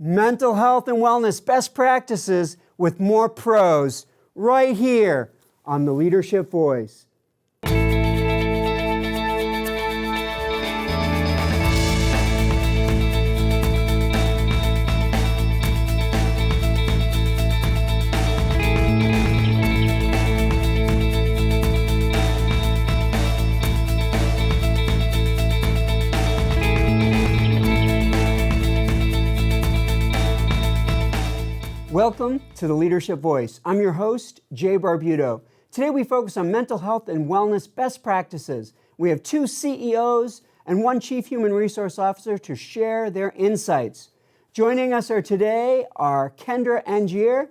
Mental health and wellness best practices with more pros right here on the Leadership Voice. Welcome to the Leadership Voice. I'm your host, Jay Barbuto. Today we focus on mental health and wellness best practices. We have two CEOs and one Chief Human Resource Officer to share their insights. Joining us today are Kendra Angier,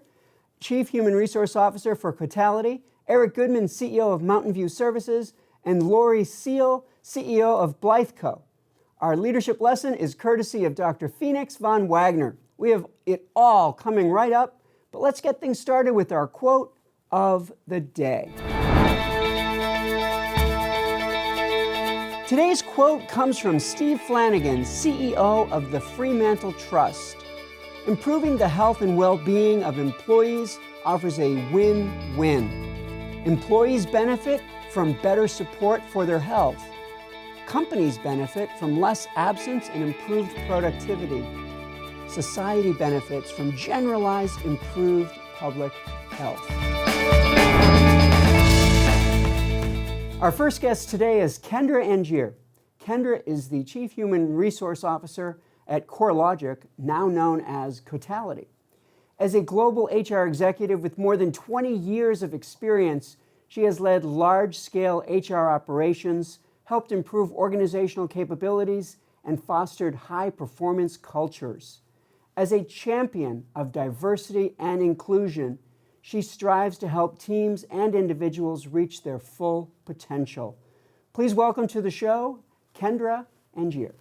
Chief Human Resource Officer for Cotality, Eric Goodman, CEO of Mountain View Services, and Lori Seal, CEO of Blytheco. Our leadership lesson is courtesy of Dr. Phoenix von Wagoner. We have it all coming right up, but let's get things started with our quote of the day. Today's quote comes from Steve Flanagan, CEO of the Fremantle Trust. Improving the health and well-being of employees offers a win-win. Employees benefit from better support for their health. Companies benefit from less absence and improved productivity. Society benefits from generalized improved public health. Our first guest today is Kendra Angier. Kendra is the Chief Human Resource Officer at CoreLogic, now known as Cotality. As a global HR executive with more than 20 years of experience, she has led large-scale HR operations, helped improve organizational capabilities, and fostered high-performance cultures. As a champion of diversity and inclusion, she strives to help teams and individuals reach their full potential. Please welcome to the show, Kendra Angier.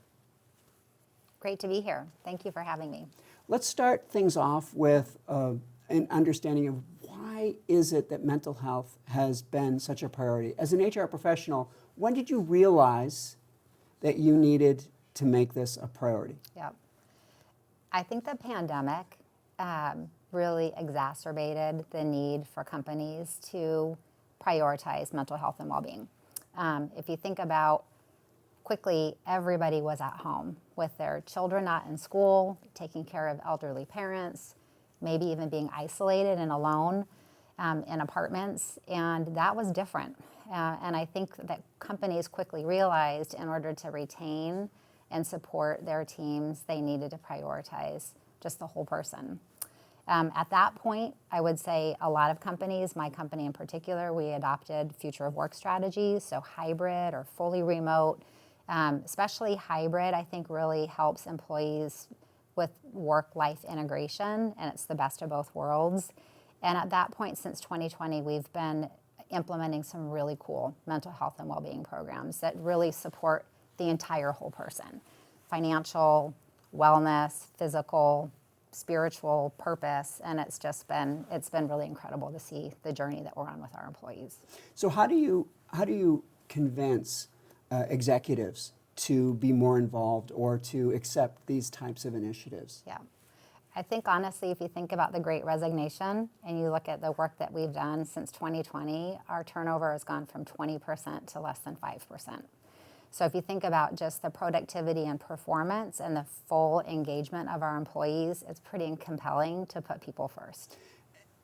Great to be here. Thank you for having me. Let's start things off with an understanding of why is it that mental health has been such a priority? As an HR professional, when did you realize that you needed to make this a priority? Yeah. I think the pandemic really exacerbated the need for companies to prioritize mental health and well-being. If you think about quickly, everybody was at home with their children not in school, taking care of elderly parents, maybe even being isolated and alone in apartments, and that was different. And I think that companies quickly realized in order to retain and support their teams, they needed to prioritize just the whole person. At that point, I would say a lot of companies, my company in particular, we adopted future of work strategies, so hybrid or fully remote. Especially hybrid, I think really helps employees with work-life integration, and it's the best of both worlds. And at that point, since 2020, we've been implementing some really cool mental health and well-being programs that really support the entire whole person. Financial, wellness, physical, spiritual, purpose, and it's been really incredible to see the journey that we're on with our employees. So how do you convince executives to be more involved or to accept these types of initiatives? Yeah. I think honestly, if you think about the Great Resignation and you look at the work that we've done since 2020, our turnover has gone from 20% to less than 5%. So if you think about just the productivity and performance and the full engagement of our employees, it's pretty compelling to put people first.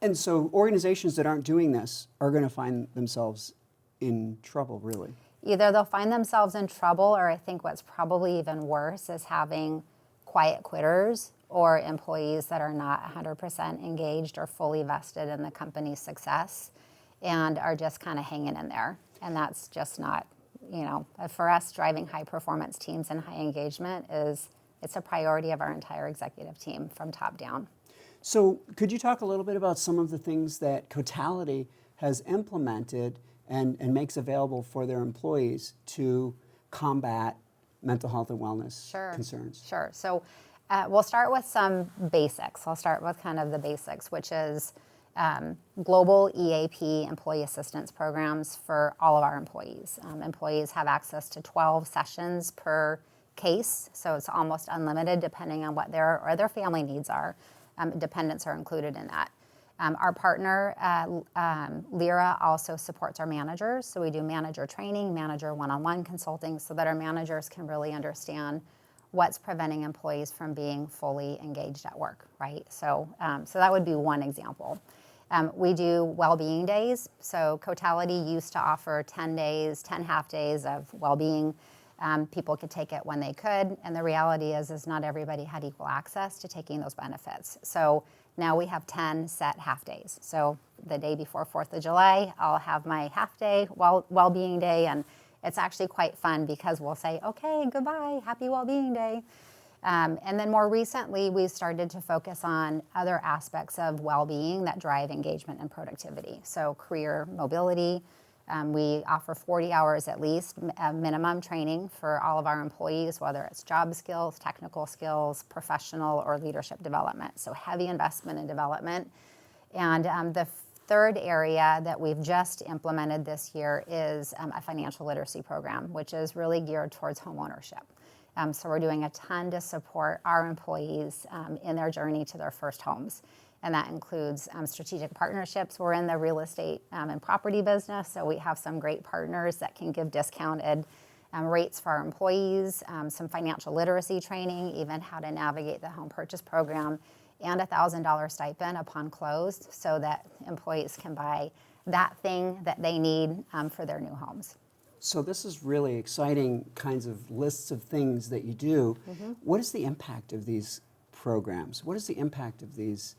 And so organizations that aren't doing this are going to find themselves in trouble, really. Either they'll find themselves in trouble, or I think what's probably even worse is having quiet quitters or employees that are not 100% engaged or fully vested in the company's success and are just kind of hanging in there. And that's just not, for us, driving high performance teams and high engagement it's a priority of our entire executive team from top down. So could you talk a little bit about some of the things that Cotality has implemented and makes available for their employees to combat mental health and wellness concerns? Sure. So we'll start with some basics. I'll start with kind of the basics, which is global EAP, employee assistance programs for all of our employees. Employees have access to 12 sessions per case, so it's almost unlimited depending on what their family needs are. Dependents are included in that. Our partner, Lyra, also supports our managers. So we do manager training, manager one-on-one consulting, so that our managers can really understand what's preventing employees from being fully engaged at work, right? So that would be one example. We do well-being days. So Cotality used to offer 10 half days of well-being. People could take it when they could, and the reality is not everybody had equal access to taking those benefits. So now we have 10 set half days. So the day before 4th of July, I'll have my half day, well-being day, and it's actually quite fun because we'll say, okay, goodbye, happy well-being day. And then more recently, we've started to focus on other aspects of well-being that drive engagement and productivity. So career mobility. We offer 40 hours at least minimum training for all of our employees, whether it's job skills, technical skills, professional or leadership development. So heavy investment in development. And the third area that we've just implemented this year is a financial literacy program, which is really geared towards home ownership. So we're doing a ton to support our employees in their journey to their first homes. And that includes strategic partnerships. We're in the real estate and property business, so we have some great partners that can give discounted rates for our employees, some financial literacy training, even how to navigate the home purchase program, and a $1,000 stipend upon close so that employees can buy that thing that they need for their new homes. So this is really exciting kinds of lists of things that you do. Mm-hmm. What is the impact of these programs? What is the impact of these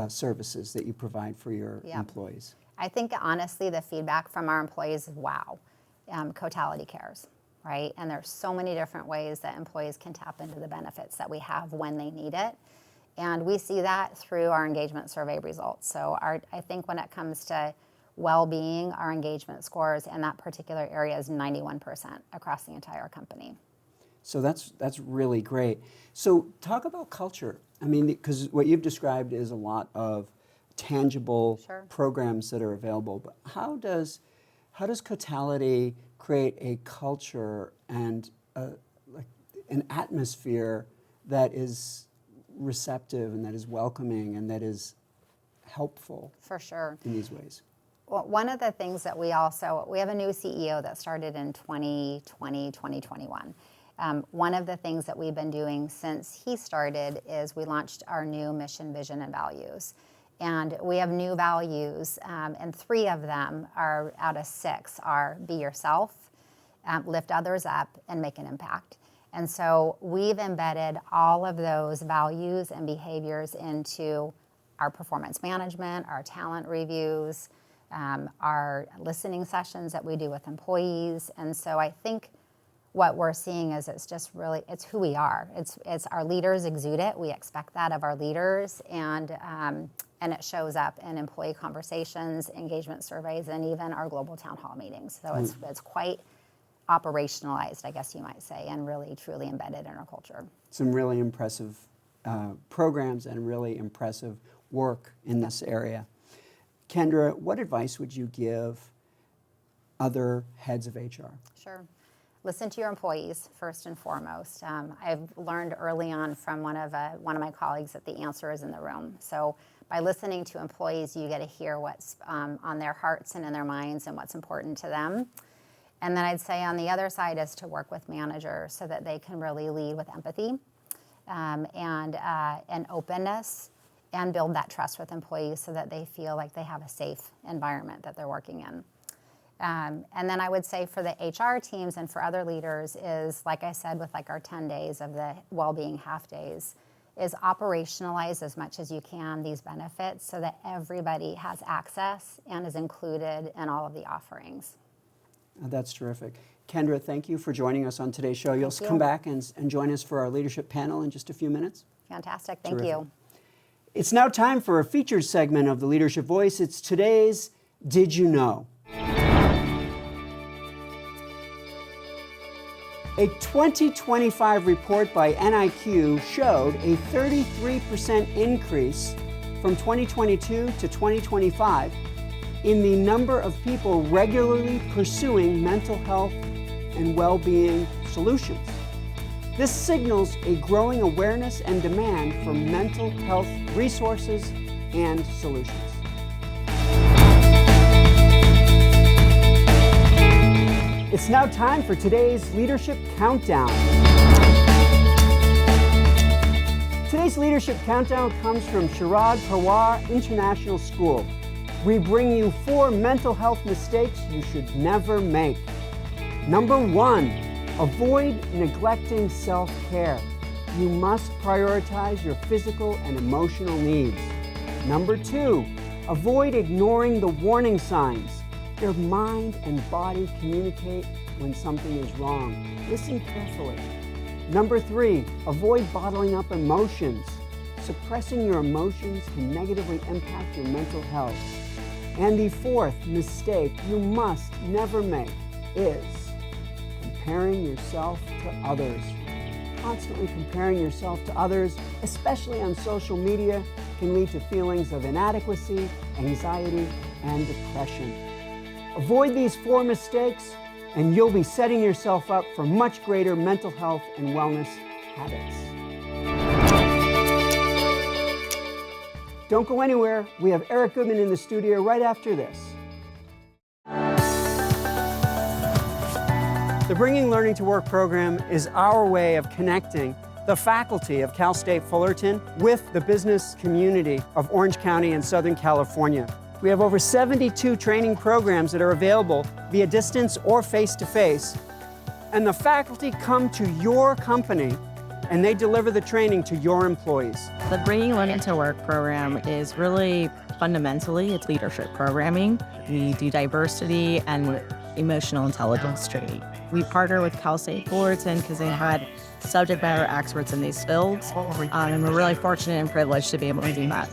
services that you provide for your employees? I think honestly the feedback from our employees is, wow, Cotality cares, right? And there's so many different ways that employees can tap into the benefits that we have when they need it. And we see that through our engagement survey results. So I think when it comes to well-being, our engagement scores in that particular area is 91% across the entire company. So that's really great. So talk about culture. I mean, because what you've described is a lot of tangible programs that are available. But how does Cotality create a culture and like an atmosphere that is receptive and that is welcoming and that is helpful? For sure. In these ways. Well, one of the things that we have a new CEO that started in 2021. One of the things that we've been doing since he started is we launched our new mission, vision, and values. And we have new values, and 3 of them out of 6 are be yourself, lift others up, and make an impact. And so we've embedded all of those values and behaviors into our performance management, our talent reviews, our listening sessions that we do with employees. And so I think what we're seeing is it's who we are. It's our leaders exude it. We expect that of our leaders, and it shows up in employee conversations, engagement surveys, and even our global town hall meetings. So it's quite operationalized, I guess you might say, and really truly embedded in our culture. Some really impressive programs and really impressive work in this area. Kendra, what advice would you give other heads of HR? Sure. Listen to your employees first and foremost. I've learned early on from one of my colleagues that the answer is in the room. So by listening to employees, you get to hear what's on their hearts and in their minds and what's important to them. And then I'd say on the other side is to work with managers so that they can really lead with empathy and openness, and build that trust with employees so that they feel like they have a safe environment that they're working in. And then I would say for the HR teams and for other leaders is, like I said, with like our 10 days of the well-being half days, is operationalize as much as you can these benefits so that everybody has access and is included in all of the offerings. That's terrific. Kendra, thank you for joining us on today's show. You'll come back and join us for our leadership panel in just a few minutes. Fantastic. Thank you. It's now time for a featured segment of the Leadership Voice. It's today's Did You Know? A 2025 report by NIQ showed a 33% increase from 2022 to 2025 in the number of people regularly pursuing mental health and well-being solutions. This signals a growing awareness and demand for mental health resources and solutions. It's now time for today's Leadership Countdown. Today's Leadership Countdown comes from Sharad Pawar International School. We bring you 4 mental health mistakes you should never make. Number 1, avoid neglecting self-care. You must prioritize your physical and emotional needs. Number 2, avoid ignoring the warning signs. Your mind and body communicate when something is wrong. Listen carefully. Number 3, avoid bottling up emotions. Suppressing your emotions can negatively impact your mental health. And the 4th mistake you must never make is comparing yourself to others. Constantly comparing yourself to others, especially on social media, can lead to feelings of inadequacy, anxiety, and depression. Avoid these 4 mistakes, and you'll be setting yourself up for much greater mental health and wellness habits. Don't go anywhere. We have Eric Goodman in the studio right after this. The Bringing Learning to Work program is our way of connecting the faculty of Cal State Fullerton with the business community of Orange County and Southern California. We have over 72 training programs that are available via distance or face-to-face. And the faculty come to your company and they deliver the training to your employees. The Bringing Learning to Work program is really fundamentally, it's leadership programming. We do diversity and emotional intelligence training. We partner with Cal State Fullerton because they had subject matter experts in these fields. And we're really fortunate and privileged to be able to do that.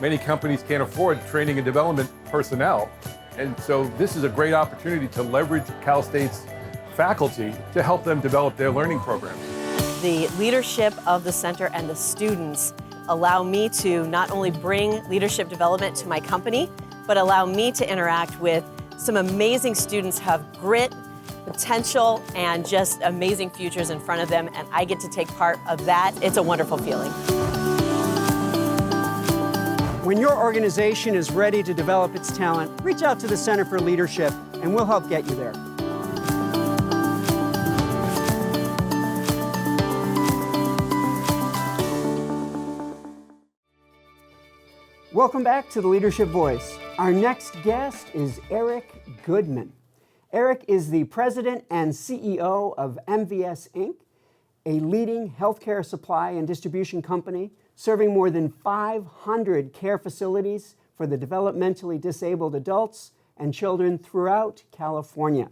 Many companies can't afford training and development personnel. And so this is a great opportunity to leverage Cal State's faculty to help them develop their learning programs. The leadership of the center and the students allow me to not only bring leadership development to my company, but allow me to interact with some amazing students who have grit, potential, and just amazing futures in front of them, and I get to take part of that. It's a wonderful feeling. When your organization is ready to develop its talent, reach out to the Center for Leadership and we'll help get you there. Welcome back to the Leadership Voice. Our next guest is Eric Goodman. Eric is the president and CEO of MVS Inc., a leading healthcare supply and distribution company serving more than 500 care facilities for the developmentally disabled adults and children throughout California.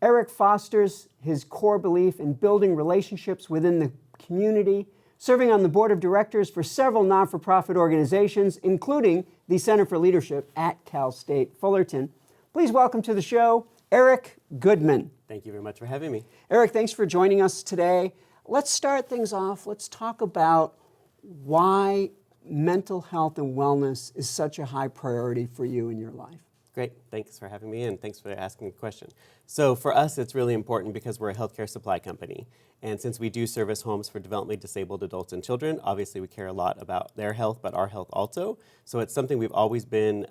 Eric fosters his core belief in building relationships within the community, serving on the board of directors for several not-for-profit organizations, including the Center for Leadership at Cal State Fullerton. Please welcome to the show, Eric Goodman. Thank you very much for having me. Eric, thanks for joining us today. Let's start things off. Let's talk about why mental health and wellness is such a high priority for you in your life. Great, thanks for having me and thanks for asking the question. So for us, it's really important because we're a healthcare supply company. And since we do service homes for developmentally disabled adults and children, obviously we care a lot about their health, but our health also. So it's something we've always been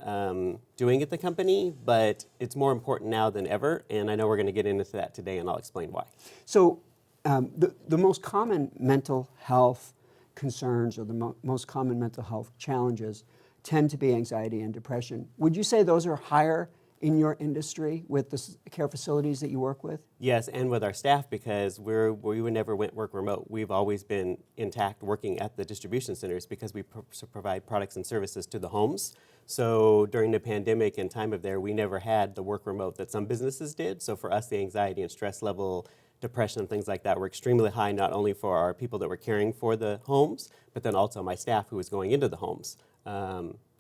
doing at the company, but it's more important now than ever. And I know we're going to get into that today and I'll explain why. So the most common mental health concerns or the most common mental health challenges tend to be anxiety and depression. Would you say those are higher in your industry with the care facilities that you work with? Yes, and with our staff because we would never work remote. We've always been intact working at the distribution centers because we provide products and services to the homes. So during the pandemic and time of there, we never had the work remote that some businesses did. So for us, the anxiety and stress level, depression and things like that were extremely high, not only for our people that were caring for the homes, but then also my staff who was going into the homes.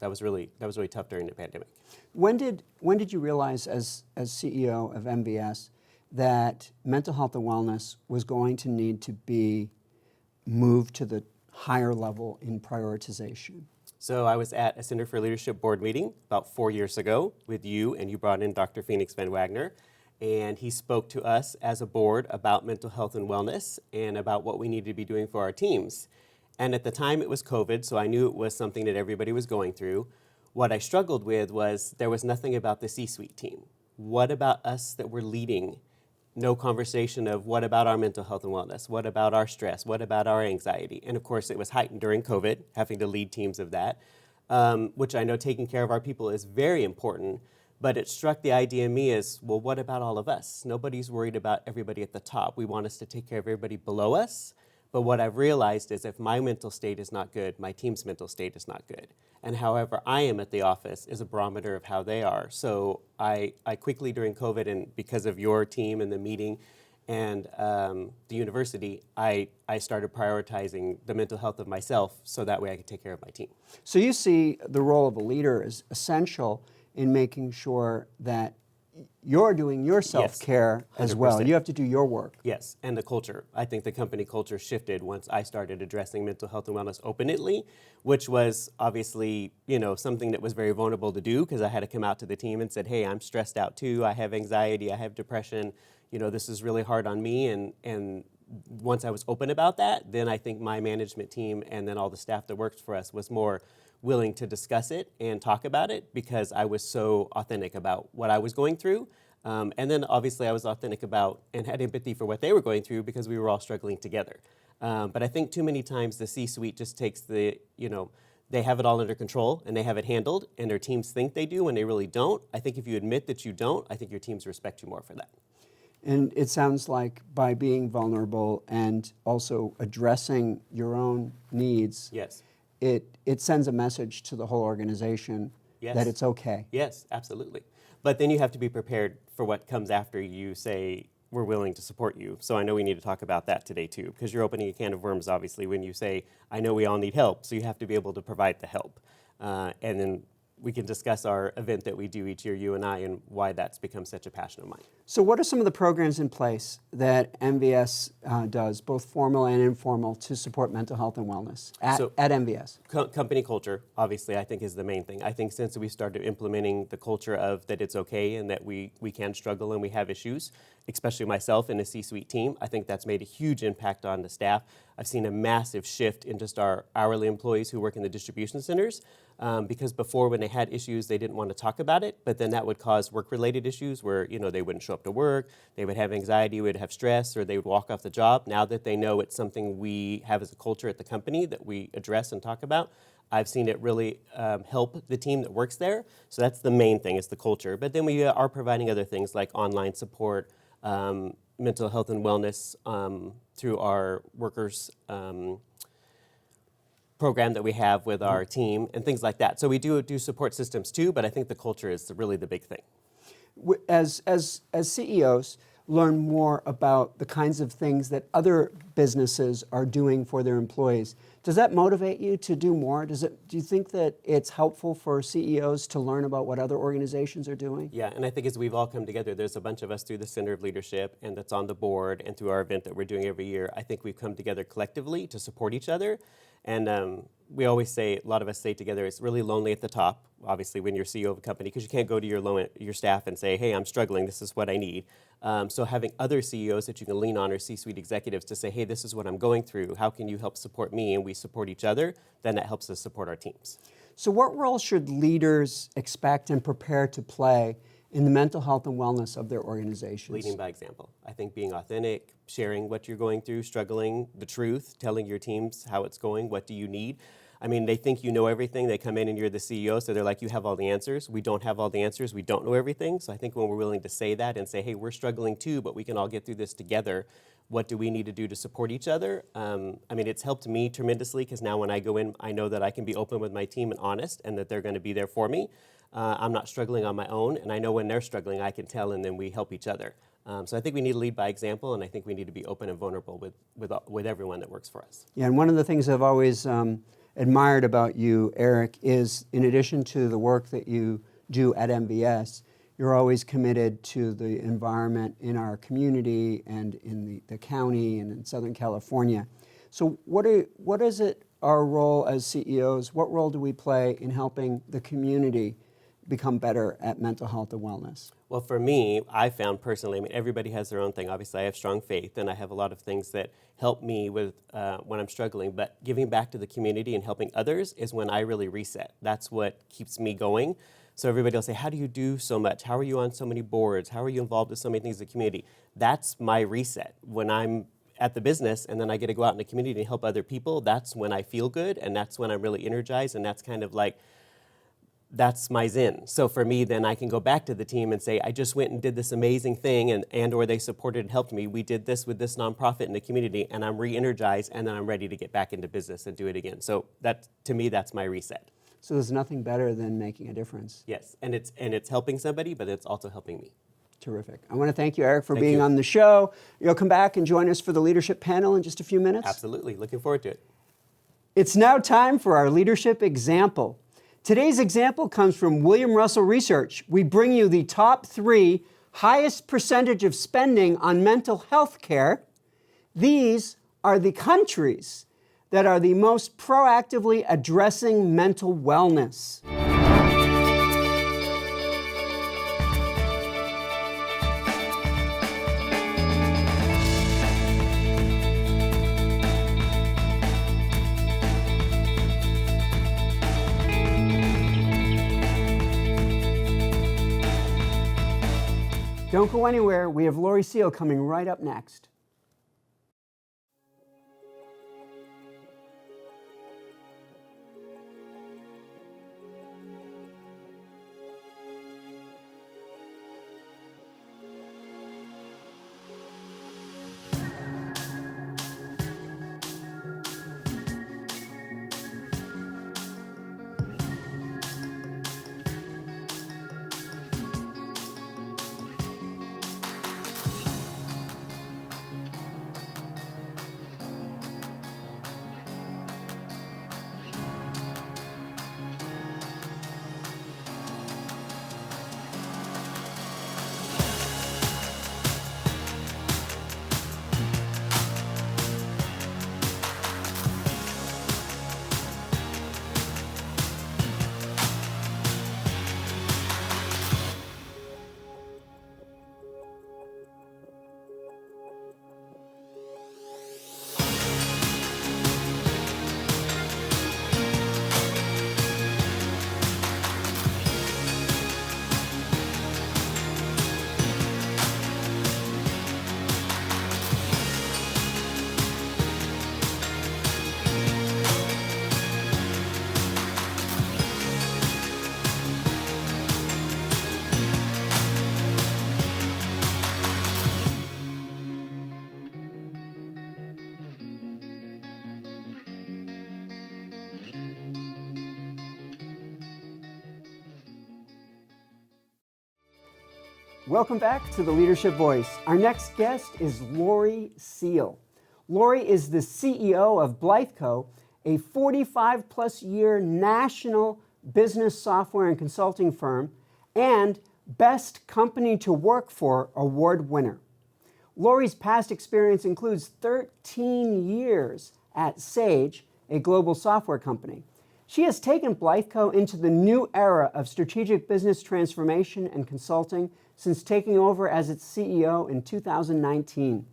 That was really tough during the pandemic. When did you realize as CEO of MVS that mental health and wellness was going to need to be moved to the higher level in prioritization? So I was at a Center for Leadership board meeting about 4 years ago with you, and you brought in Dr. Phoenix Van Wagoner. And he spoke to us as a board about mental health and wellness and about what we needed to be doing for our teams. And at the time it was COVID, so I knew it was something that everybody was going through. What I struggled with was there was nothing about the C-suite team. What about us that were leading? No conversation of what about our mental health and wellness? What about our stress? What about our anxiety? And of course, it was heightened during COVID, having to lead teams of that, which I know taking care of our people is very important. But it struck the idea in me as, well, what about all of us? Nobody's worried about everybody at the top. We want us to take care of everybody below us. But what I've realized is if my mental state is not good, my team's mental state is not good. And however I am at the office is a barometer of how they are. So I quickly during COVID, and because of your team and the meeting and the university, I started prioritizing the mental health of myself so that way I could take care of my team. So you see the role of a leader as essential in making sure that you're doing your self-care as well. 100%. You have to do your work. Yes, and the culture. I think the company culture shifted once I started addressing mental health and wellness openly, which was obviously, something that was very vulnerable to do because I had to come out to the team and said, hey, I'm stressed out too. I have anxiety. I have depression. This is really hard on me. And once I was open about that, then I think my management team and then all the staff that works for us was more willing to discuss it and talk about it because I was so authentic about what I was going through. And then obviously I was authentic about and had empathy for what they were going through because we were all struggling together. But I think too many times the C-suite just takes they have it all under control and they have it handled and their teams think they do when they really don't. I think if you admit that you don't, I think your teams respect you more for that. And it sounds like by being vulnerable and also addressing your own needs, Yes. It sends a message to the whole organization that it's okay. Yes, absolutely. But then you have to be prepared for what comes after you say, we're willing to support you. So I know we need to talk about that today too, because you're opening a can of worms, obviously, when you say, I know we all need help. So you have to be able to provide the help. And then we can discuss our event that we do each year, you and I, and why that's become such a passion of mine. So what are some of the programs in place that MVS does, both formal and informal, to support mental health and wellness at MVS? Company culture, obviously, I think is the main thing. I think since we started implementing the culture of that it's okay and that we can struggle and we have issues, especially myself and the C-suite team, I think that's made a huge impact on the staff. I've seen a massive shift in just our hourly employees who work in the distribution centers because before when they had issues, they didn't want to talk about it, but then that would cause work-related issues where, they wouldn't show up to work, they would have anxiety, would have stress, or they would walk off the job. Now that they know it's something we have as a culture at the company that we address and talk about, I've seen it really help the team that works there. So that's the main thing, is the culture. But then we are providing other things like online support, mental health and wellness through our workers program that we have with our team and things like that. So we do support systems too, but I think the culture is really the big thing. As CEOs learn more about the kinds of things that other businesses are doing for their employees, does that motivate you to do more? Do you think that it's helpful for CEOs to learn about what other organizations are doing? Yeah, and I think as we've all come together, there's a bunch of us through the Center of Leadership and that's on the board and through our event that we're doing every year. I think we've come together collectively to support each other. And we always say, a lot of us say together, it's really lonely at the top, obviously, when you're CEO of a company, because you can't go to your staff and say, hey, I'm struggling, this is what I need. So having other CEOs that you can lean on or C-suite executives to say, hey, this is what I'm going through, how can you help support me? And we support each other, then that helps us support our teams. So what role should leaders expect and prepare to play in the mental health and wellness of their organizations? Leading by example. I think being authentic, sharing what you're going through, struggling, the truth, telling your teams how it's going, what do you need. I mean, they think you know everything. They come in and you're the CEO, so they're like, you have all the answers. We don't have all the answers. We don't know everything. So I think when we're willing to say that and say, hey, we're struggling too, but we can all get through this together. What do we need to do to support each other? I mean, it's helped me tremendously because now when I go in, I know that I can be open with my team and honest and that they're going to be there for me. I'm not struggling on my own, and I know when they're struggling, I can tell, and then we help each other. So I think we need to lead by example, and I think we need to be open and vulnerable with everyone that works for us. Yeah, and one of the things I've always admired about you, Eric, is in addition to the work that you do at MVS, you're always committed to the environment in our community and in the county and in Southern California. So what is it, our role as CEOs, what role do we play in helping the community become better at mental health and wellness? Well, for me, I found personally, I mean, everybody has their own thing. Obviously, I have strong faith, and I have a lot of things that help me with when I'm struggling. But giving back to the community and helping others is when I really reset. That's what keeps me going. So everybody will say, how do you do so much? How are you on so many boards? How are you involved with so many things in the community? That's my reset. When I'm at the business and then I get to go out in the community and help other people, that's when I feel good, and that's when I'm really energized, and that's kind of like, that's my zen. So for me, then I can go back to the team and say, I just went and did this amazing thing, and or they supported and helped me. We did this with this nonprofit in the community, and I'm re-energized, and then I'm ready to get back into business and do it again. So that, to me, that's my reset. So there's nothing better than making a difference. Yes, and it's helping somebody, but it's also helping me. Terrific. I want to thank you, Eric, for Thank being you. on the show. You'll come back and join us for the leadership panel in just a few minutes? Absolutely, looking forward to it. It's now time for our leadership example. Today's example comes from William Russell Research. We bring you the top 3 highest percentage of spending on mental health care. These are the countries that are the most proactively addressing mental wellness. Don't go anywhere. We have Lori Seal coming right up next. Welcome back to the Leadership Voice. Our next guest is Lori Seal. Lori is the CEO of Blytheco, a 45-plus year national business software and consulting firm, and Best Company to Work For award winner. Lori's past experience includes 13 years at Sage, a global software company. She has taken Blytheco into the new era of strategic business transformation and consulting since taking over as its CEO in 2019.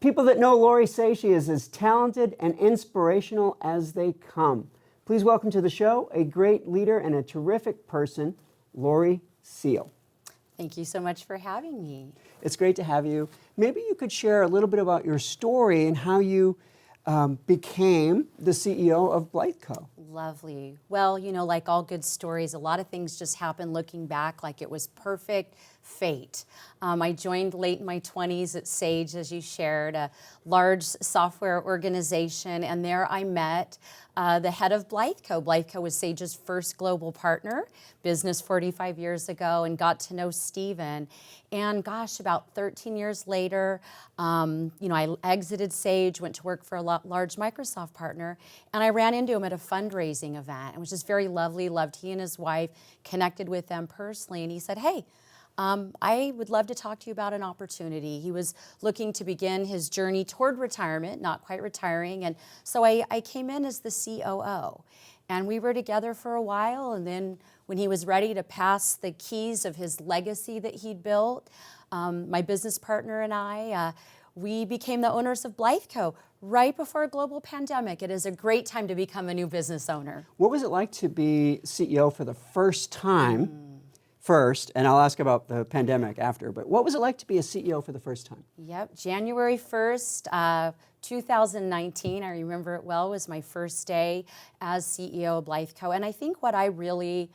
People that know Lori say she is as talented and inspirational as they come. Please welcome to the show a great leader and a terrific person, Lori Seal. Thank you so much for having me. It's great to have you. Maybe you could share a little bit about your story and how you became the CEO of Blytheco. Lovely. Well, you know, like all good stories, a lot of things just happen looking back like it was perfect fate. I joined late in my 20s at Sage, as you shared, a large software organization, and there I met the head of Blytheco. Blytheco was Sage's first global partner, business 45 years ago, and got to know Stephen. And gosh, about 13 years later, I exited Sage, went to work for a large Microsoft partner, and I ran into him at a fundraising event. It was just very lovely, loved he and his wife, connected with them personally, and he said, hey, I would love to talk to you about an opportunity. He was looking to begin his journey toward retirement, not quite retiring, and so I came in as the COO. And we were together for a while, and then when he was ready to pass the keys of his legacy that he'd built, my business partner and I, we became the owners of Blytheco right before a global pandemic. It is a great time to become a new business owner. What was it like to be CEO for the first time? First, and I'll ask about the pandemic after, but what was it like to be a CEO for the first time? Yep, January 1st, 2019, I remember it well, was my first day as CEO of Blytheco. And I think what I really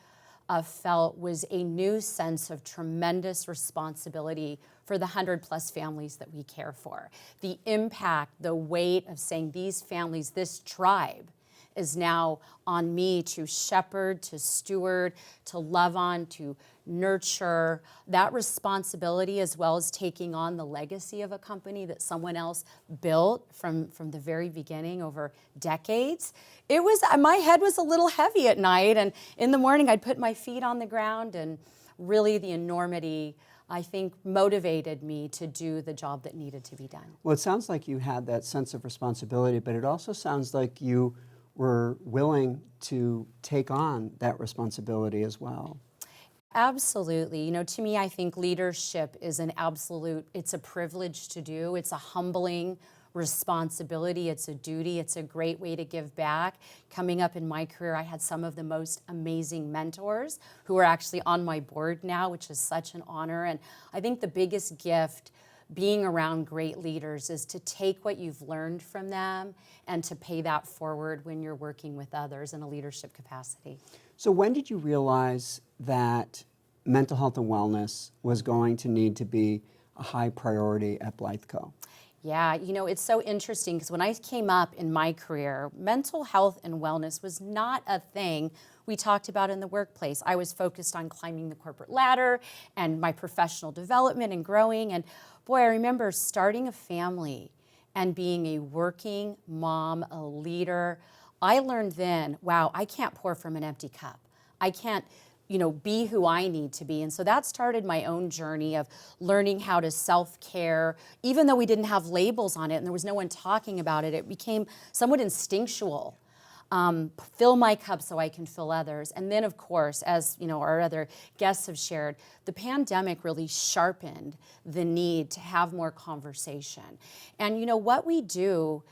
felt was a new sense of tremendous responsibility for the 100+ families that we care for. The impact, the weight of saying these families, this tribe, is now on me to shepherd, to steward, to love on, to nurture. That responsibility, as well as taking on the legacy of a company that someone else built from the very beginning over decades. It was, my head was a little heavy at night, and in the morning I'd put my feet on the ground, and really the enormity, I think, motivated me to do the job that needed to be done. Well, it sounds like you had that sense of responsibility, but it also sounds like you were willing to take on that responsibility as well. Absolutely. You know, to me, I think leadership is an absolute, it's a privilege to do. It's a humbling responsibility. It's a duty. It's a great way to give back. Coming up in my career, I had some of the most amazing mentors who are actually on my board now, which is such an honor. And I think the biggest gift being around great leaders is to take what you've learned from them and to pay that forward when you're working with others in a leadership capacity. So when did you realize that mental health and wellness was going to need to be a high priority at Blytheco? Yeah, you know, it's so interesting because when I came up in my career, mental health and wellness was not a thing we talked about in the workplace. I was focused on climbing the corporate ladder and my professional development and growing. And boy, I remember starting a family and being a working mom, a leader. I learned then, wow, I can't pour from an empty cup. I can't, you know, be who I need to be. And so that started my own journey of learning how to self-care. Even though we didn't have labels on it and there was no one talking about it, it became somewhat instinctual. Fill my cup so I can fill others. And then, of course, as you know, our other guests have shared, the pandemic really sharpened the need to have more conversation. And you know, what we do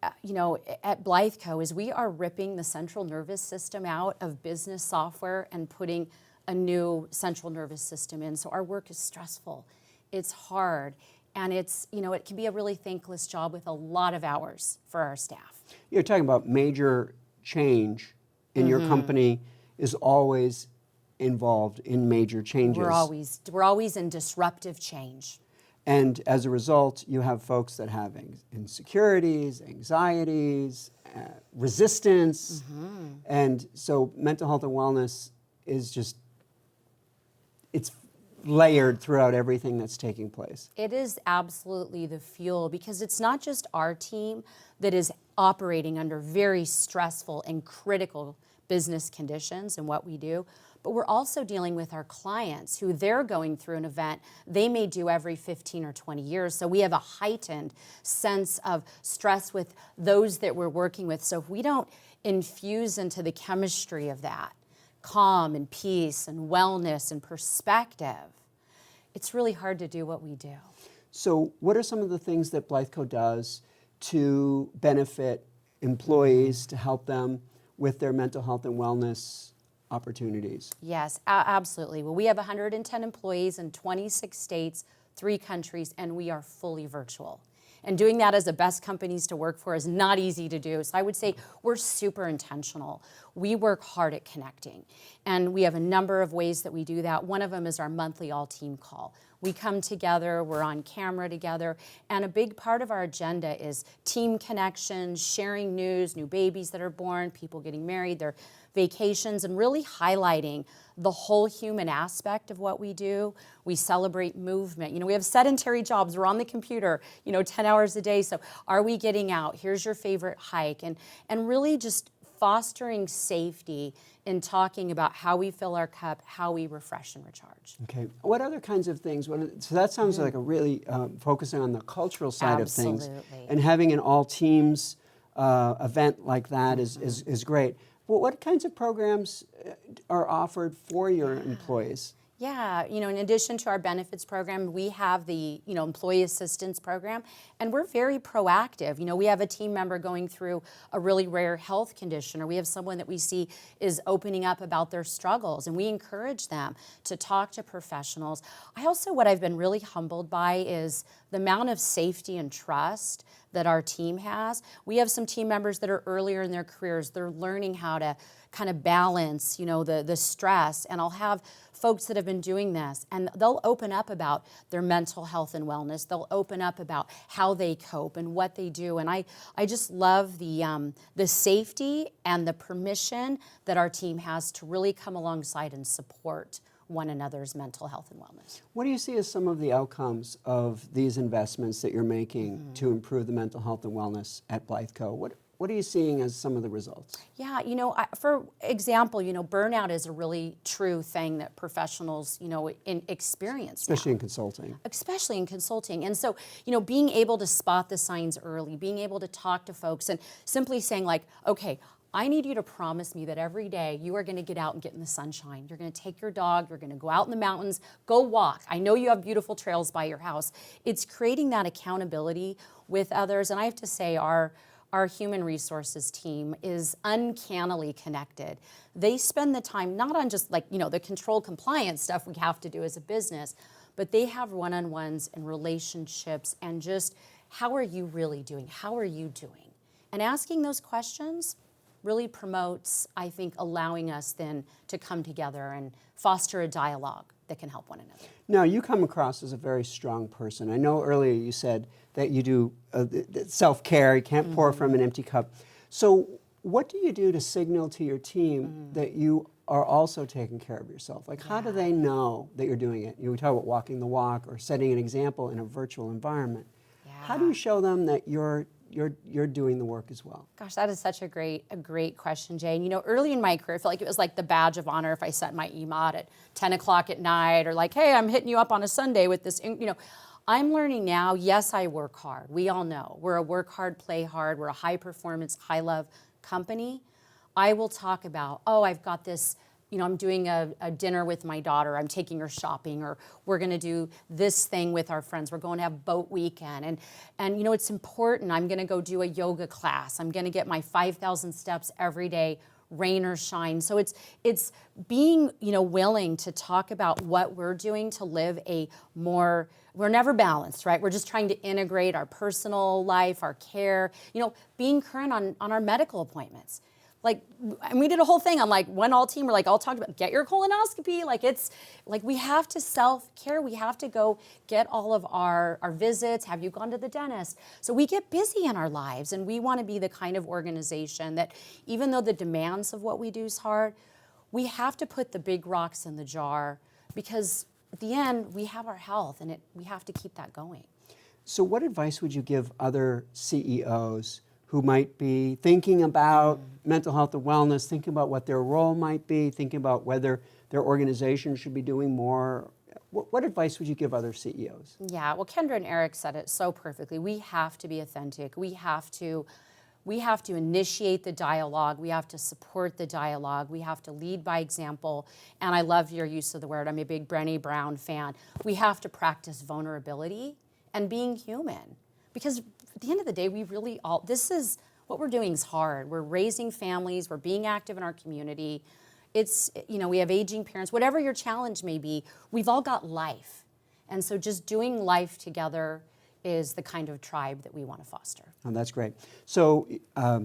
at Blytheco is we are ripping the central nervous system out of business software and putting a new central nervous system in. So our work is stressful, it's hard, and it's, you know, it can be a really thankless job with a lot of hours for our staff. You're talking about major change in your company is always involved in major changes. We're always in disruptive change. And as a result, you have folks that have insecurities, anxieties, resistance. And so mental health and wellness is just, it's layered throughout everything that's taking place. It is absolutely the fuel because it's not just our team that is operating under very stressful and critical business conditions and what we do, but we're also dealing with our clients who they're going through an event they may do every 15 or 20 years. So we have a heightened sense of stress with those that we're working with. So if we don't infuse into the chemistry of that, calm and peace and wellness and perspective, it's really hard to do what we do. So what are some of the things that Blytheco does to benefit employees, to help them with their mental health and wellness opportunities? Yes, absolutely. Well, we have 110 employees in 26 states, 3 countries, and we are fully virtual. And doing that as the best companies to work for is not easy to do. So I would say we're super intentional. We work hard at connecting. And we have a number of ways that we do that. One of them is our monthly all-team call. We come together, we're on camera together, and a big part of our agenda is team connections, sharing news, new babies that are born, people getting married, their vacations, and really highlighting the whole human aspect of what we do. We celebrate movement. You know, we have sedentary jobs. We're on the computer, 10 hours a day. So are we getting out? Here's your favorite hike. And really just fostering safety in talking about how we fill our cup, how we refresh and recharge. Okay. What other kinds of things? So that sounds like a really focusing on the cultural side of things. Absolutely. And having an all teams event like that is great. Well, what kinds of programs are offered for your employees? Yeah, in addition to our benefits program, we have the, employee assistance program, and we're very proactive. We have a team member going through a really rare health condition, or we have someone that we see is opening up about their struggles, and we encourage them to talk to professionals. What I've been really humbled by is the amount of safety and trust that our team has. We have some team members that are earlier in their careers. They're learning how to kind of balance, the stress, and I'll have folks that have been doing this, and they'll open up about their mental health and wellness. They'll open up about how they cope and what they do, and I just love the safety and the permission that our team has to really come alongside and support one another's mental health and wellness. What do you see as some of the outcomes of these investments that you're making to improve the mental health and wellness at Blytheco? What are you seeing as some of the results? Yeah, for example, burnout is a really true thing that professionals, experience Especially now. in consulting. Especially in consulting. And so, being able to spot the signs early, being able to talk to folks and simply saying like, okay, I need you to promise me that every day you are going to get out and get in the sunshine. You're going to take your dog, you're going to go out in the mountains, go walk. I know you have beautiful trails by your house. It's creating that accountability with others. And I have to say our human resources team is uncannily connected. They spend the time not on just the control compliance stuff we have to do as a business, but they have one-on-ones and relationships and just how are you really doing? How are you doing? And asking those questions really promotes, I think, allowing us then to come together and foster a dialogue that can help one another. Now, you come across as a very strong person. I know earlier you said that you do self-care, you can't pour from an empty cup. So what do you do to signal to your team that you are also taking care of yourself? How do they know that you're doing it? We talk about walking the walk or setting an example in a virtual environment. Yeah. How do you show them that you're doing the work as well? Gosh, that is such a great question, Jay. And early in my career, I felt like it was like the badge of honor if I sent my EMOD at 10 o'clock at night, or like, hey, I'm hitting you up on a Sunday with this, I'm learning now, yes, I work hard. We all know. We're a work hard, play hard. We're a high performance, high love company. I will talk about, I've got this, I'm doing a dinner with my daughter. I'm taking her shopping, or we're going to do this thing with our friends. We're going to have boat weekend. And it's important. I'm going to go do a yoga class. I'm going to get my 5,000 steps every day, rain or shine. So it's being, willing to talk about what we're doing to live we're never balanced, right? We're just trying to integrate our personal life, our care, being current on our medical appointments. And we did a whole thing on one all team, we're all talked about, get your colonoscopy. It's we have to self-care. We have to go get all of our visits. Have you gone to the dentist? So we get busy in our lives, and we want to be the kind of organization that even though the demands of what we do is hard, we have to put the big rocks in the jar, because at the end, we have our health, and we have to keep that going. So what advice would you give other CEOs who might be thinking about mental health and wellness, thinking about what their role might be, thinking about whether their organization should be doing more? What advice would you give other CEOs? Yeah, well, Kendra and Eric said it so perfectly. We have to be authentic. We have to initiate the dialogue. We have to support the dialogue. We have to lead by example. And I love your use of the word. I'm a big Brené Brown fan. We have to practice vulnerability and being human. Because at the end of the day, this is what we're doing is hard. We're raising families, we're being active in our community. It's, we have aging parents, whatever your challenge may be, we've all got life. And so just doing life together is the kind of tribe that we want to foster. Oh, that's great. So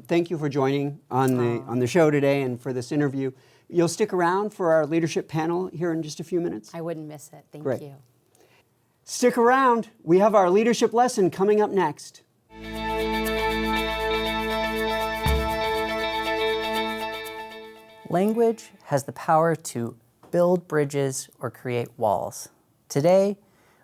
thank you for joining on the show today and for this interview. You'll stick around for our leadership panel here in just a few minutes? I wouldn't miss it. Thank Great. you. Stick around. We have our leadership lesson coming up next. Language has the power to build bridges or create walls. Today,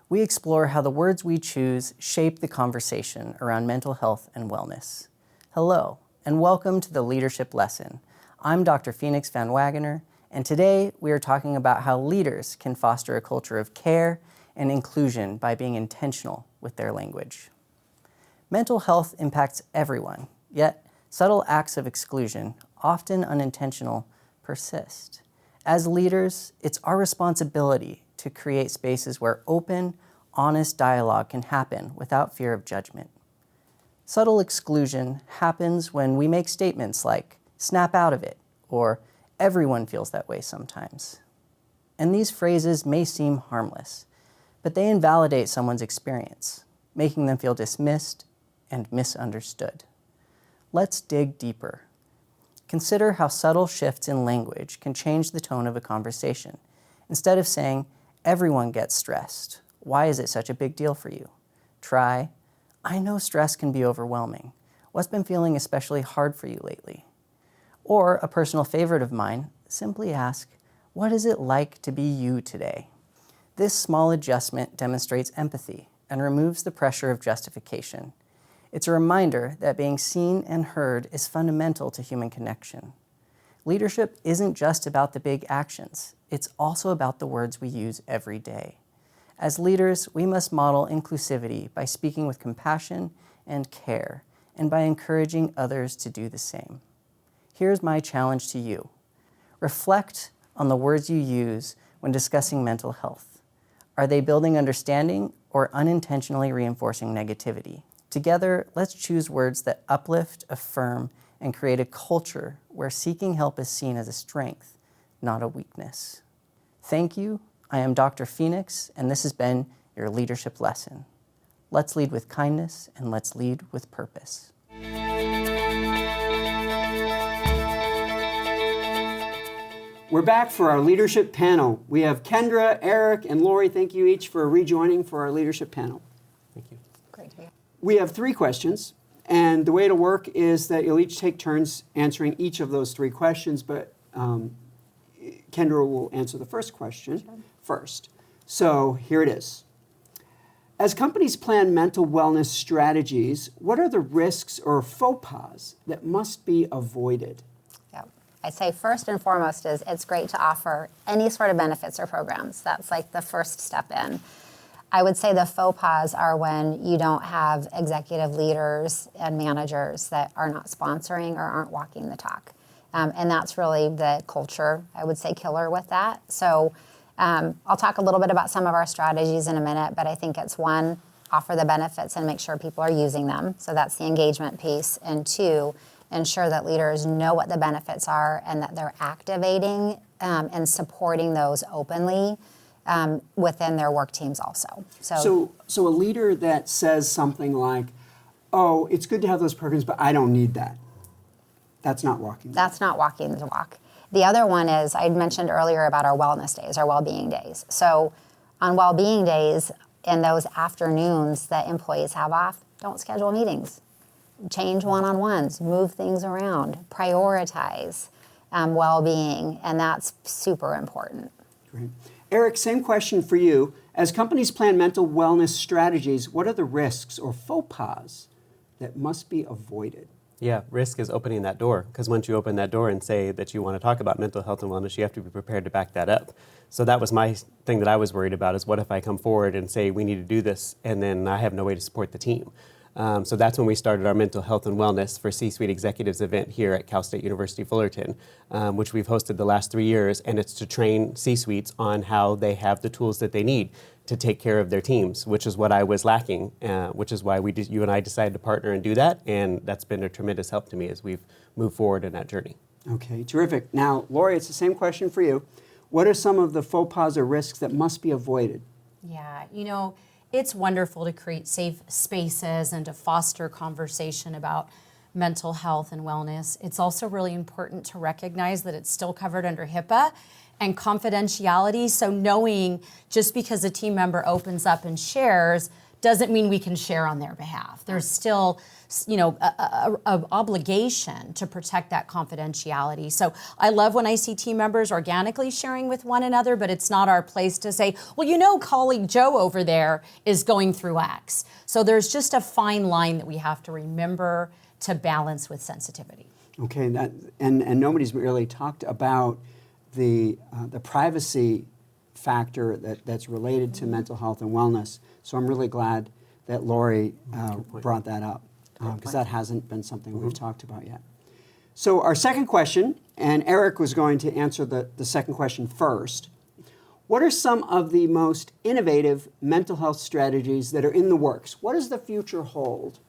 we explore how the words we choose shape the conversation around mental health and wellness. Hello, and welcome to the Leadership Lesson. I'm Dr. Phoenix Van Wagoner, and today we are talking about how leaders can foster a culture of care and inclusion by being intentional with their language. Mental health impacts everyone, yet subtle acts of exclusion, often unintentional, persist. As leaders, it's our responsibility to create spaces where open, honest dialogue can happen without fear of judgment. Subtle exclusion happens when we make statements like, snap out of it, or everyone feels that way sometimes. And these phrases may seem harmless, but they invalidate someone's experience, making them feel dismissed and misunderstood. Let's dig deeper. Consider how subtle shifts in language can change the tone of a conversation. Instead of saying, everyone gets stressed, why is it such a big deal for you? Try, I know stress can be overwhelming. What's been feeling especially hard for you lately? Or a personal favorite of mine, simply ask, what is it like to be you today? This small adjustment demonstrates empathy and removes the pressure of justification. It's a reminder that being seen and heard is fundamental to human connection. Leadership isn't just about the big actions, it's also about the words we use every day. As leaders, we must model inclusivity by speaking with compassion and care, and by encouraging others to do the same. Here's my challenge to you. Reflect on the words you use when discussing mental health. Are they building understanding or unintentionally reinforcing negativity? Together, let's choose words that uplift, affirm, and create a culture where seeking help is seen as a strength, not a weakness. Thank you. I am Dr. Phoenix, and this has been your Leadership Lesson. Let's lead with kindness, and let's lead with purpose. We're back for our leadership panel. We have Kendra, Eric, and Lori. Thank you each for rejoining for our leadership panel. Thank you. Great to be here. We have 3 questions, and the way to work is that you'll each take turns answering each of those 3 questions, but Kendra will answer the first question first. So here it is. As companies plan mental wellness strategies, what are the risks or faux pas that must be avoided? Yeah. I'd say first and foremost is it's great to offer any sort of benefits or programs. That's like the first step in. I would say the faux pas are when you don't have executive leaders and managers that are not sponsoring or aren't walking the talk. And that's really the culture, I would say, killer with that. So I'll talk a little bit about some of our strategies in a minute, but I think it's 1, offer the benefits and make sure people are using them. So that's the engagement piece. And 2, ensure that leaders know what the benefits are and that they're activating and supporting those openly within their work teams also. So a leader that says something like, oh, it's good to have those programs, but I don't need that. That's not walking the walk. That's not walking the walk. The other one is, I mentioned earlier about our wellness days, our well-being days. So on well-being days, in those afternoons that employees have off, don't schedule meetings. Change one-on-ones, move things around, prioritize well-being, and that's super important. Great. Eric, same question for you. As companies plan mental wellness strategies, what are the risks or faux pas that must be avoided? Yeah, risk is opening that door, because once you open that door and say that you want to talk about mental health and wellness, you have to be prepared to back that up. So that was my thing that I was worried about, is what if I come forward and say we need to do this and then I have no way to support the team. So that's when we started our mental health and wellness for C-suite executives event here at Cal State University Fullerton, which we've hosted the last 3 years, and it's to train C-suites on how they have the tools that they need to take care of their teams, which is what I was lacking, which is why you and I decided to partner and do that, and that's been a tremendous help to me as we've moved forward in that journey. Okay, terrific. Now, Lori, it's the same question for you. What are some of the faux pas or risks that must be avoided? Yeah, it's wonderful to create safe spaces and to foster conversation about mental health and wellness. It's also really important to recognize that it's still covered under HIPAA and confidentiality. So knowing just because a team member opens up and shares doesn't mean we can share on their behalf. There's still, a obligation to protect that confidentiality. So I love when I see team members organically sharing with one another, but it's not our place to say, well, colleague Joe over there is going through X. So there's just a fine line that we have to remember to balance with sensitivity. Okay, and nobody's really talked about the privacy factor that's related to mental health and wellness. So I'm really glad that Lori brought that up, because that hasn't been something we've talked about yet. So our second question, and Eric was going to answer the second question first. What are some of the most innovative mental health strategies that are in the works? What does the future hold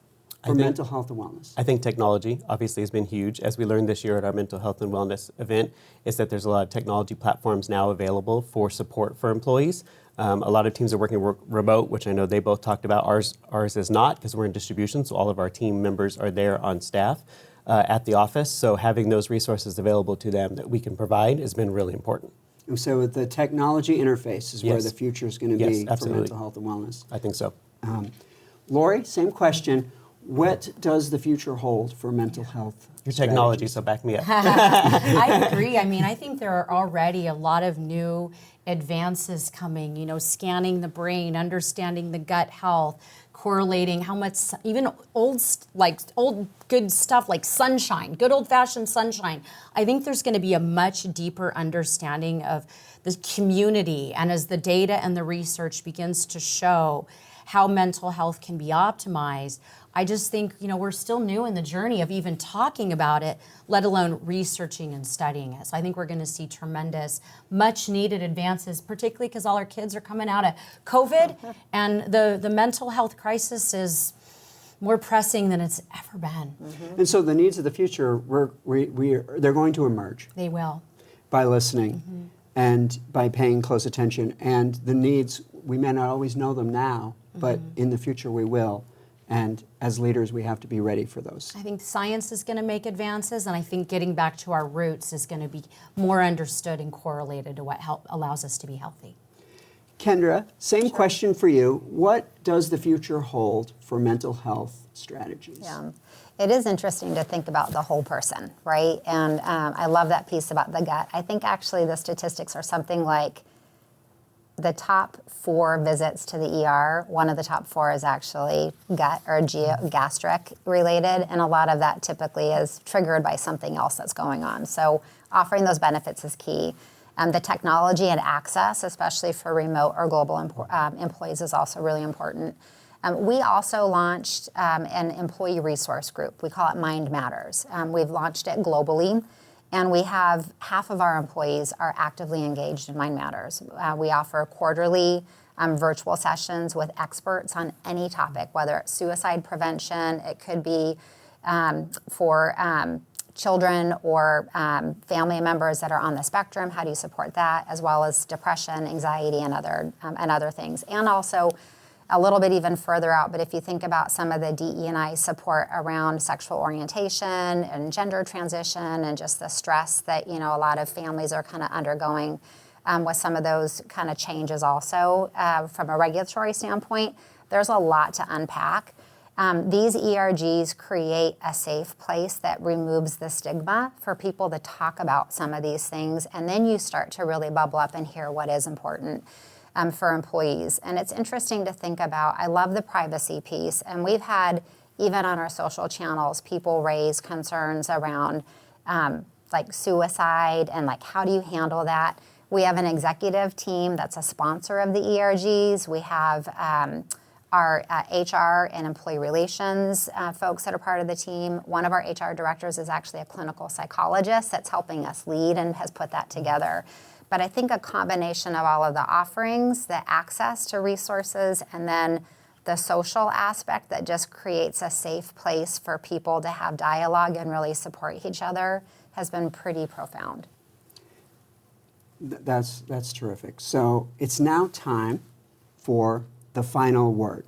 for mental health and wellness? I think technology obviously has been huge. As we learned this year at our mental health and wellness event, is that there's a lot of technology platforms now available for support for employees. A lot of teams are working remote, which I know they both talked about. Ours is not, because we're in distribution, so all of our team members are there on staff at the office. So having those resources available to them that we can provide has been really important. And so the technology interface is where the future is going to be for absolutely. mental health and wellness. I think so. Lori, same question. What does the future hold for mental health? Your technology, so back me up. I agree. I mean, I think there are already a lot of new advances coming, you know, scanning the brain, understanding the gut health, correlating how much, even old good stuff like sunshine, good old-fashioned sunshine. I think there's going to be a much deeper understanding of the community, and as the data and the research begins to show how mental health can be optimized, I just think, you know, we're still new in the journey of even talking about it, let alone researching and studying it. So I think we're going to see tremendous, much needed advances, particularly because all our kids are coming out of COVID, and the mental health crisis is more pressing than it's ever been. And so the needs of the future, they're going to emerge. They will. By listening and by paying close attention. And the needs, we may not always know them now, but in the future we will. And as leaders, we have to be ready for those. I think science is going to make advances, and I think getting back to our roots is going to be more understood and correlated to what allows us to be healthy. Kendra, same question for you. What does the future hold for mental health strategies? Yeah. It is interesting to think about the whole person, right? And I love that piece about the gut. I think actually the statistics are something like the top 4 visits to the ER, one of the top 4 is actually gut or gastric related, and a lot of that typically is triggered by something else that's going on. So offering those benefits is key. The technology and access, especially for remote or global employees, is also really important. We also launched an employee resource group. We call it Mind Matters. We've launched it globally. And we have half of our employees are actively engaged in Mind Matters. We offer quarterly virtual sessions with experts on any topic, whether it's suicide prevention, it could be for children or family members that are on the spectrum. How do you support that, as well as depression, anxiety, and other things. And also a little bit even further out, but if you think about some of the DE&I support around sexual orientation and gender transition and just the stress that, you know, a lot of families are kind of undergoing with some of those kind of changes also from a regulatory standpoint, there's a lot to unpack. These ERGs create a safe place that removes the stigma for people to talk about some of these things, and then you start to really bubble up and hear what is important for employees. And it's interesting to think about. I love the privacy piece, and we've had, even on our social channels, people raise concerns around like suicide and like how do you handle that. We have an executive team that's a sponsor of the ERGs. We have our HR and employee relations folks that are part of the team. One of our HR directors is actually a clinical psychologist that's helping us lead and has put that together. But I think a combination of all of the offerings, the access to resources, and then the social aspect that just creates a safe place for people to have dialogue and really support each other has been pretty profound. That's terrific. So it's now time for the final word.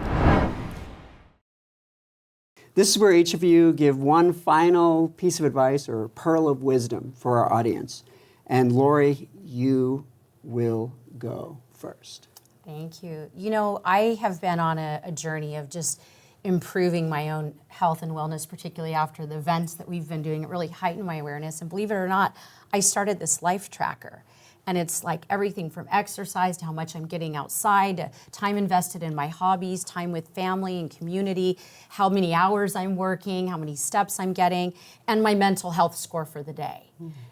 This is where each of you give one final piece of advice or pearl of wisdom for our audience. And Lori, you will go first. Thank you. You know, I have been on a journey of just improving my own health and wellness, particularly after the events that we've been doing. It really heightened my awareness. And believe it or not, I started this life tracker. And it's like everything from exercise to how much I'm getting outside, to time invested in my hobbies, time with family and community, how many hours I'm working, how many steps I'm getting, and my mental health score for the day.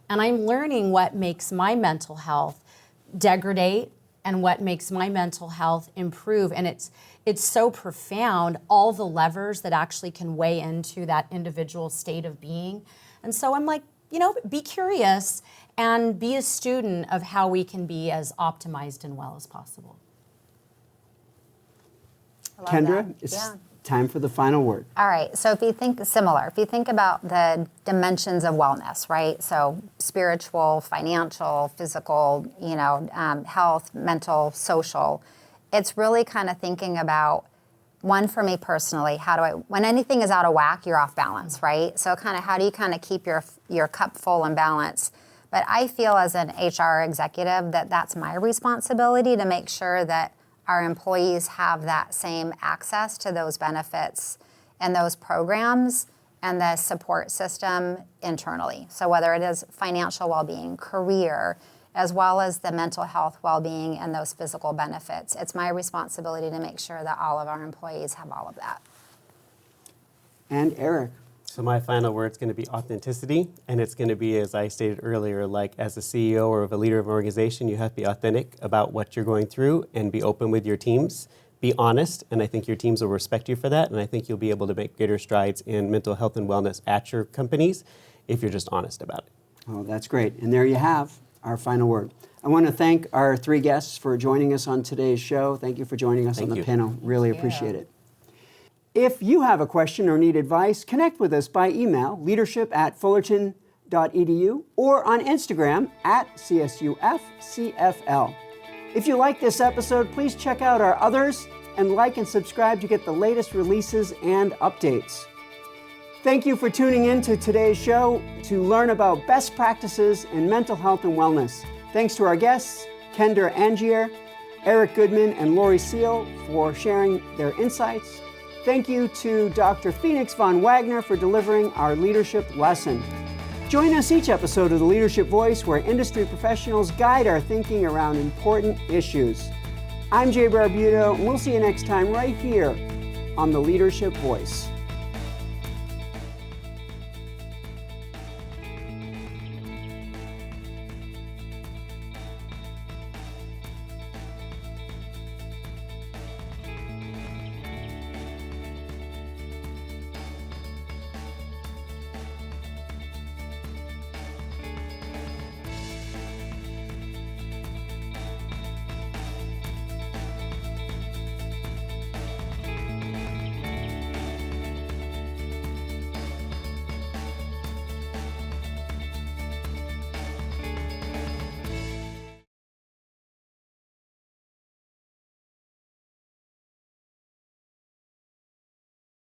And I'm learning what makes my mental health degrade and what makes my mental health improve. And it's so profound, all the levers that actually can weigh into that individual state of being. And so I'm like, be curious and be a student of how we can be as optimized and well as possible. Kendra, it's time for the final word. All right, so if you think about the dimensions of wellness, right? So spiritual, financial, physical, health, mental, social, it's really kind of thinking about, one, for me personally, when anything is out of whack, you're off balance, right? So kind of how do you kind of keep your cup full and balanced? But I feel as an HR executive that that's my responsibility to make sure that our employees have that same access to those benefits and those programs and the support system internally. So whether it is financial well-being, career, as well as the mental health well-being and those physical benefits, it's my responsibility to make sure that all of our employees have all of that. And Eric. So my final word is going to be authenticity, and it's going to be, as I stated earlier, like as a CEO or of a leader of an organization, you have to be authentic about what you're going through and be open with your teams. Be honest, and I think your teams will respect you for that, and I think you'll be able to make greater strides in mental health and wellness at your companies if you're just honest about it. Oh, that's great. And there you have our final word. I want to thank our three guests for joining us on today's show. Thank you for joining us on the panel. Really appreciate it. If you have a question or need advice, connect with us by email, leadership@fullerton.edu, or on Instagram @CSUFCFL. If you like this episode, please check out our others and like and subscribe to get the latest releases and updates. Thank you for tuning in to today's show to learn about best practices in mental health and wellness. Thanks to our guests, Kendra Angier, Eric Goodman, and Lori Seal for sharing their insights. Thank you to Dr. Phoenix von Wagoner for delivering our leadership lesson. Join us each episode of The Leadership Voice, where industry professionals guide our thinking around important issues. I'm Jay Barbuto, and we'll see you next time right here on The Leadership Voice.